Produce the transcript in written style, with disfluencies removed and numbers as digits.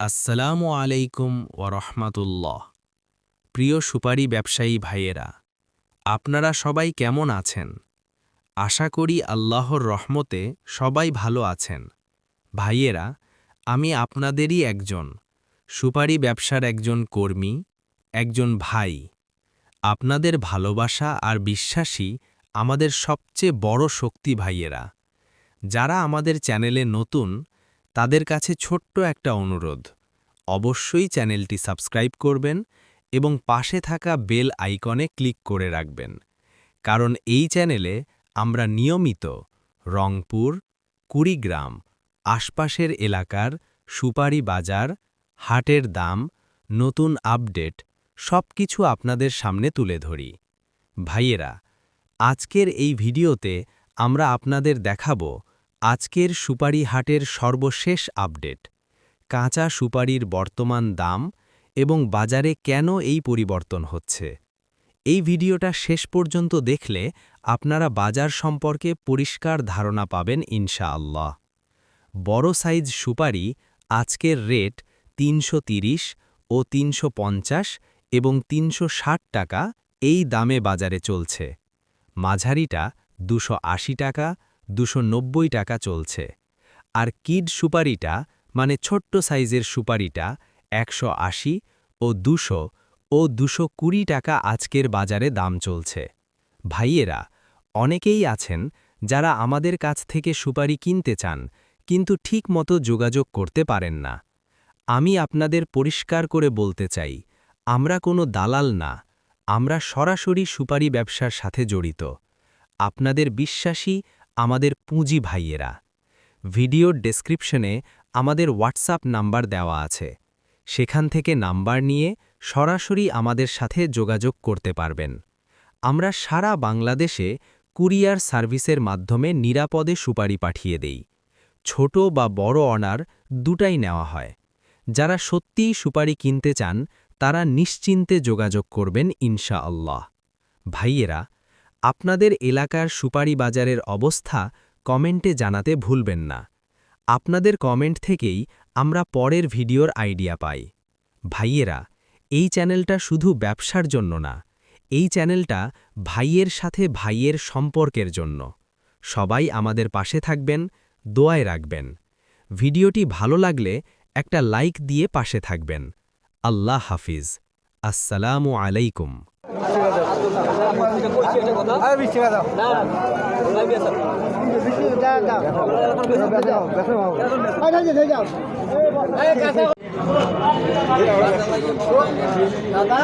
আসসালামু আলাইকুম ওরহমাতুল্লাহ। প্রিয় সুপারি ব্যবসায়ী ভাইয়েরা, আপনারা সবাই কেমন আছেন? আশা করি আল্লাহর রহমতে সবাই ভালো আছেন। ভাইয়েরা, আমি আপনাদেরই একজন, সুপারি ব্যবসার একজন কর্মী, একজন ভাই। আপনাদের ভালোবাসা আর বিশ্বাসই আমাদের সবচেয়ে বড় শক্তি ভাইয়েরা। যারা আমাদের চ্যানেলে নতুন, তাদের কাছে ছোট্ট একটা অনুরোধ, অবশ্যই চ্যানেলটি সাবস্ক্রাইব করবেন এবং পাশে থাকা বেল আইকনে ক্লিক করে রাখবেন, কারণ এই চ্যানেলে আমরা নিয়মিত রংপুর, কুড়িগ্রাম, আশপাশের এলাকার সুপারি বাজার, হাটের দাম, নতুন আপডেট সবকিছু আপনাদের সামনে তুলে ধরি। ভাইয়েরা, আজকের এই ভিডিওতে আমরা আপনাদের দেখাবো আজকের সুপারি হাটের সর্বশেষ আপডেট, কাঁচা সুপারির বর্তমান দাম এবং বাজারে কেন এই পরিবর্তন হচ্ছে। এই ভিডিওটা শেষ পর্যন্ত দেখলে আপনারা বাজার সম্পর্কে পরিষ্কার ধারণা পাবেন ইনশাআল্লাহ। বড় সাইজ সুপারি আজকের রেট ৩৩০ ও ৩৫০ এবং ৩৬০ টাকা এই দামে বাজারে চলছে। মাঝারিটা ২৮০ টাকা, ২৯০ টাকা চলছে। আর কিড সুপারিটা মানে ছোট্ট সাইজের সুপারিটা ১৮০ ও ২০০ ও ২২০ টাকা আজকের বাজারে দাম চলছে। ভাইয়েরা, অনেকেই আছেন যারা আমাদের কাছ থেকে সুপারি কিনতে চান কিন্তু ঠিক মতো যোগাযোগ করতে পারেন না। আমি আপনাদের পরিষ্কার করে বলতে চাই, আমরা কোনো দালাল না, আমরা সরাসরি সুপারি ব্যবসার সাথে জড়িত। আপনাদের বিশ্বাসী আমাদের পুঁজি ভাইয়েরা। ভিডিওর ডেসক্রিপশনে আমাদের হোয়াটসঅ্যাপ নাম্বার দেওয়া আছে, সেখান থেকে নাম্বার নিয়ে সরাসরি আমাদের সাথে যোগাযোগ করতে পারবেন। আমরা সারা বাংলাদেশে কুরিয়ার সার্ভিসের মাধ্যমে নিরাপদে সুপারি পাঠিয়ে দেই। ছোট বা বড় অর্ডার দুটাই নেওয়া হয়। যারা সত্যিই সুপারি কিনতে চান তারা নিশ্চিন্তে যোগাযোগ করবেন ইনশাআল্লাহ। ভাইয়েরা, আপনাদের এলাকার সুপারি বাজারের অবস্থা কমেন্টে জানাতে ভুলবেন না। আপনাদের কমেন্ট থেকেই আমরা পরের ভিডিওর আইডিয়া পাই। ভাইয়েরা, এই চ্যানেলটা শুধু ব্যবসার জন্য না, এই চ্যানেলটা ভাইয়ের সাথে ভাইয়ের সম্পর্কের জন্য। সবাই আমাদের পাশে থাকবেন, দোয়ায় রাখবেন। ভিডিওটি ভালো লাগলে একটা লাইক দিয়ে পাশে থাকবেন। আল্লাহ হাফিজ। আসসালামু আলাইকুম। দাদা